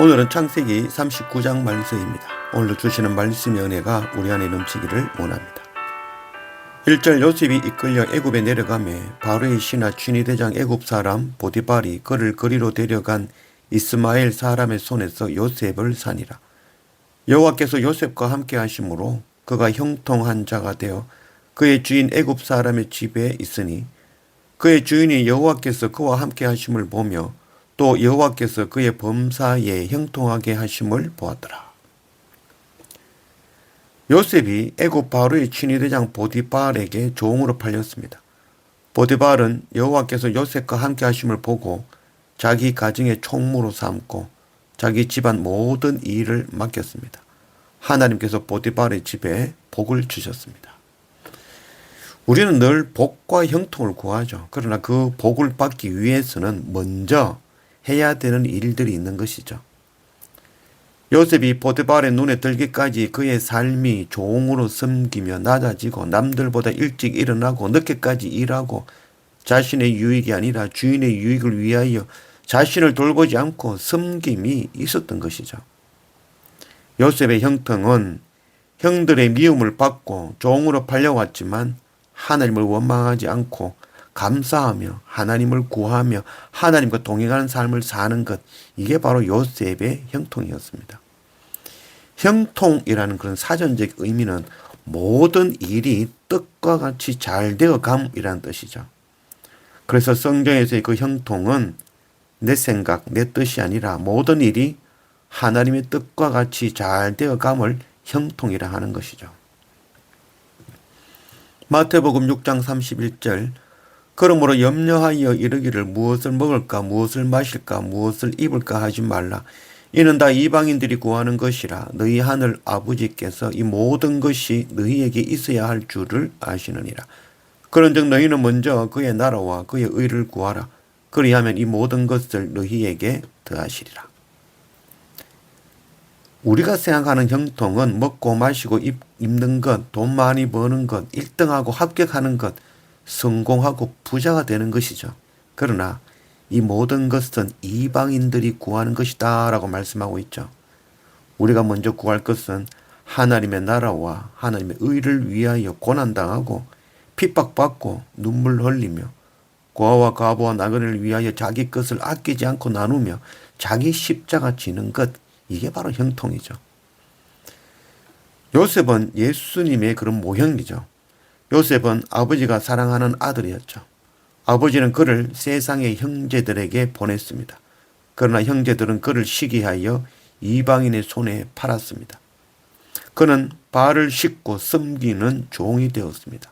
오늘은 창세기 39장 말씀입니다. 오늘도 주시는 말씀의 은혜가 우리 안에 넘치기를 원합니다. 1절 요셉이 이끌려 애굽에 내려가매 바로의 신하 쥐니대장 애굽 사람 보디발이 그를 거리로 데려간 이스마엘 사람의 손에서 요셉을 사니라. 여호와께서 요셉과 함께 하심으로 그가 형통한 자가 되어 그의 주인 애굽 사람의 집에 있으니 그의 주인이 여호와께서 그와 함께 하심을 보며 또 여호와께서 그의 범사에 형통하게 하심을 보았더라. 요셉이 애굽 바로의 친위대장 보디발에게 종으로 팔렸습니다. 보디발은 여호와께서 요셉과 함께 하심을 보고 자기 가정의 총무로 삼고 자기 집안 모든 일을 맡겼습니다. 하나님께서 보디발의 집에 복을 주셨습니다. 우리는 늘 복과 형통을 구하죠. 그러나 그 복을 받기 위해서는 먼저 해야 되는 일들이 있는 것이죠. 요셉이 보디발의 눈에 들기까지 그의 삶이 종으로 섬기며 낮아지고 남들보다 일찍 일어나고 늦게까지 일하고 자신의 유익이 아니라 주인의 유익을 위하여 자신을 돌보지 않고 섬김이 있었던 것이죠. 요셉의 형통은 형들의 미움을 받고 종으로 팔려왔지만 하나님을 원망하지 않고 감사하며 하나님을 구하며 하나님과 동행하는 삶을 사는 것, 이게 바로 요셉의 형통이었습니다. 형통이라는 그런 사전적 의미는 모든 일이 뜻과 같이 잘 되어감이라는 뜻이죠. 그래서 성경에서의 그 형통은 내 생각, 내 뜻이 아니라 모든 일이 하나님의 뜻과 같이 잘 되어감을 형통이라 하는 것이죠. 마태복음 6장 31절 그러므로 염려하여 이르기를 무엇을 먹을까 무엇을 마실까 무엇을 입을까 하지 말라. 이는 다 이방인들이 구하는 것이라. 너희 하늘 아버지께서 이 모든 것이 너희에게 있어야 할 줄을 아시느니라. 그런즉 너희는 먼저 그의 나라와 그의 의를 구하라. 그리하면 이 모든 것을 너희에게 더하시리라. 우리가 생각하는 형통은 먹고 마시고 입는 것, 돈 많이 버는 것, 1등하고 합격하는 것, 성공하고 부자가 되는 것이죠. 그러나 이 모든 것은 이방인들이 구하는 것이다 라고 말씀하고 있죠. 우리가 먼저 구할 것은 하나님의 나라와 하나님의 의를 위하여 고난당하고 핍박받고 눈물 흘리며 고아와 과부와 나그네를 위하여 자기 것을 아끼지 않고 나누며 자기 십자가 지는 것, 이게 바로 형통이죠. 요셉은 예수님의 그런 모형이죠. 요셉은 아버지가 사랑하는 아들이었죠. 아버지는 그를 세상의 형제들에게 보냈습니다. 그러나 형제들은 그를 시기하여 이방인의 손에 팔았습니다. 그는 발을 씻고 섬기는 종이 되었습니다.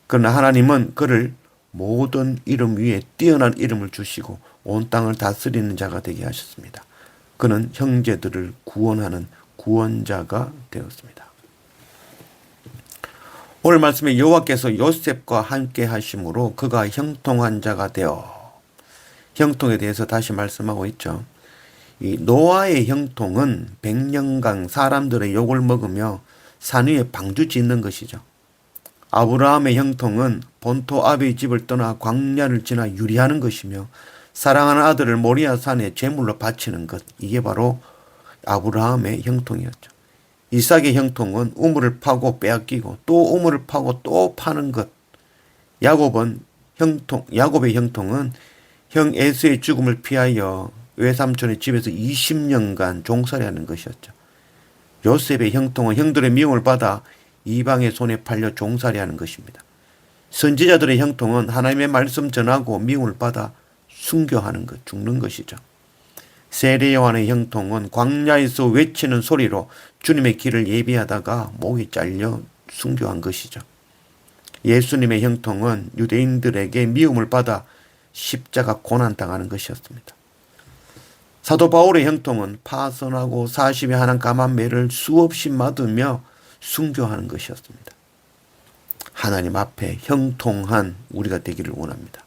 그러나 하나님은 그를 모든 이름 위에 뛰어난 이름을 주시고 온 땅을 다스리는 자가 되게 하셨습니다. 그는 형제들을 구원하는 구원자가 되었습니다. 오늘 말씀에 여호와께서 요셉과 함께 하심으로 그가 형통한 자가 되어, 형통에 대해서 다시 말씀하고 있죠. 이 노아의 형통은 100년간 사람들의 욕을 먹으며 산 위에 방주 짓는 것이죠. 아브라함의 형통은 본토 아비의 집을 떠나 광야를 지나 유리하는 것이며 사랑하는 아들을 모리아 산에 제물로 바치는 것, 이게 바로 아브라함의 형통이었죠. 이삭의 형통은 우물을 파고 빼앗기고 또 우물을 파고 또 파는 것. 야곱의 형통은 형 에서의 죽음을 피하여 외삼촌의 집에서 20년간 종살이하는 것이었죠. 요셉의 형통은 형들의 미움을 받아 이방의 손에 팔려 종살이하는 것입니다. 선지자들의 형통은 하나님의 말씀 전하고 미움을 받아 순교하는 것, 죽는 것이죠. 세례 요한의 형통은 광야에서 외치는 소리로 주님의 길을 예비하다가 목이 잘려 순교한 것이죠. 예수님의 형통은 유대인들에게 미움을 받아 십자가 고난당하는 것이었습니다. 사도 바울의 형통은 파선하고 40에 한한 감한 매를 수없이 맞으며 순교하는 것이었습니다. 하나님 앞에 형통한 우리가 되기를 원합니다.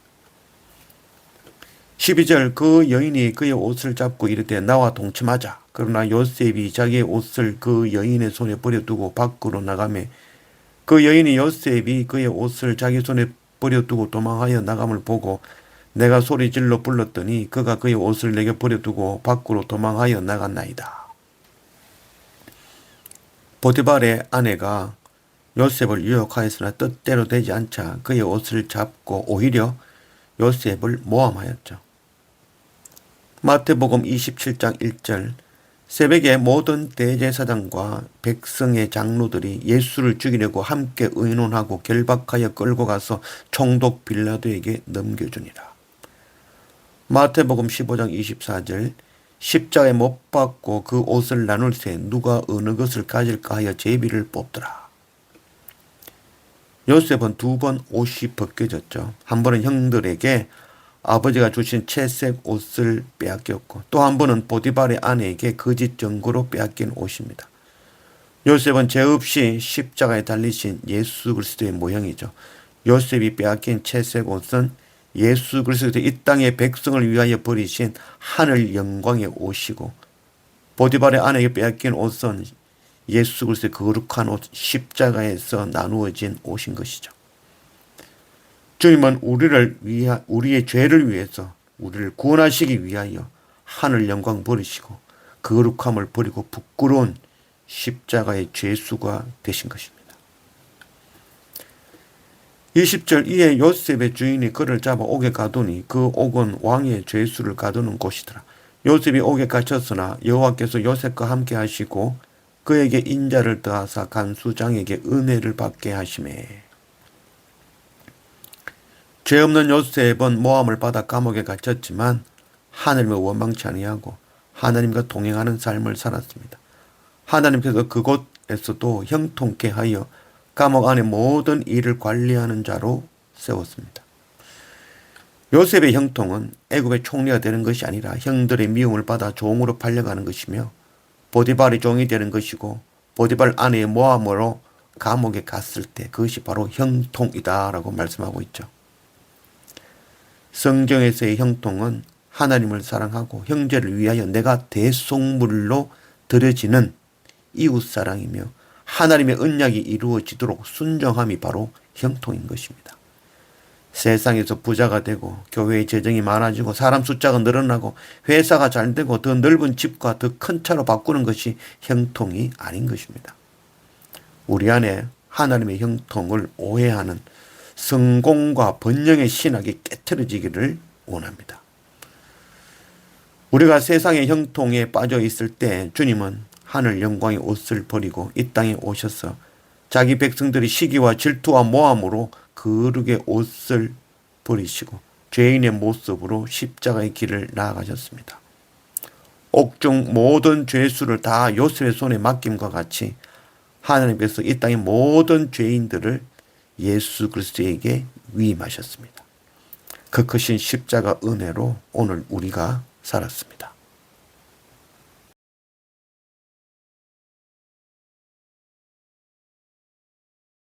12절 그 여인이 그의 옷을 잡고 이르되 나와 동침하자. 그러나 요셉이 자기의 옷을 그 여인의 손에 버려두고 밖으로 나가매 그 여인이 요셉이 그의 옷을 자기 손에 버려두고 도망하여 나감을 보고 내가 소리질러 불렀더니 그가 그의 옷을 내게 버려두고 밖으로 도망하여 나갔나이다. 보디발의 아내가 요셉을 유혹하였으나 뜻대로 되지 않자 그의 옷을 잡고 오히려 요셉을 모함하였죠. 마태복음 27장 1절 새벽에 모든 대제사장과 백성의 장로들이 예수를 죽이려고 함께 의논하고 결박하여 끌고 가서 총독 빌라도에게 넘겨주니라. 마태복음 15장 24절 십자가에 못 박고 그 옷을 나눌 새 누가 어느 것을 가질까 하여 제비를 뽑더라. 요셉은 두 번 옷이 벗겨졌죠. 한 번은 형들에게 아버지가 주신 채색 옷을 빼앗겼고 또 한 번은 보디발의 아내에게 거짓 증거로 빼앗긴 옷입니다. 요셉은 죄 없이 십자가에 달리신 예수 그리스도의 모형이죠. 요셉이 빼앗긴 채색 옷은 예수 그리스도의 이 땅의 백성을 위하여 버리신 하늘 영광의 옷이고 보디발의 아내에게 빼앗긴 옷은 예수 그리스도의 거룩한 옷 십자가에서 나누어진 옷인 것이죠. 주님은 우리의 죄를 위해서 우리를 구원하시기 위하여 하늘 영광 버리시고 거룩함을 버리고 부끄러운 십자가의 죄수가 되신 것입니다. 20절 이에 요셉의 주인이 그를 잡아 옥에 가두니 그 옥은 왕의 죄수를 가두는 곳이더라. 요셉이 옥에 갇혔으나 여호와께서 요셉과 함께 하시고 그에게 인자를 더하사 간수장에게 은혜를 받게 하시매. 죄 없는 요셉은 모함을 받아 감옥에 갇혔지만 하나님을 원망치 아니하고 하나님과 동행하는 삶을 살았습니다. 하나님께서 그곳에서도 형통케 하여 감옥 안의 모든 일을 관리하는 자로 세웠습니다. 요셉의 형통은 애굽의 총리가 되는 것이 아니라 형들의 미움을 받아 종으로 팔려가는 것이며 보디발의 종이 되는 것이고 보디발 아내의 모함으로 감옥에 갔을 때 그것이 바로 형통이다라고 말씀하고 있죠. 성경에서의 형통은 하나님을 사랑하고 형제를 위하여 내가 대속물로 드려지는 이웃사랑이며 하나님의 언약이 이루어지도록 순종함이 바로 형통인 것입니다. 세상에서 부자가 되고 교회의 재정이 많아지고 사람 숫자가 늘어나고 회사가 잘 되고 더 넓은 집과 더 큰 차로 바꾸는 것이 형통이 아닌 것입니다. 우리 안에 하나님의 형통을 오해하는 성공과 번영의 신학이 깨트려지기를 원합니다. 우리가 세상의 형통에 빠져 있을 때 주님은 하늘 영광의 옷을 버리고 이 땅에 오셔서 자기 백성들이 시기와 질투와 모함으로 거룩의 옷을 버리시고 죄인의 모습으로 십자가의 길을 나아가셨습니다. 옥중 모든 죄수를 다 요셉의 손에 맡김과 같이 하나님께서 이 땅의 모든 죄인들을 예수 그리스도에게 위임하셨습니다. 그 크신 십자가 은혜로 오늘 우리가 살았습니다.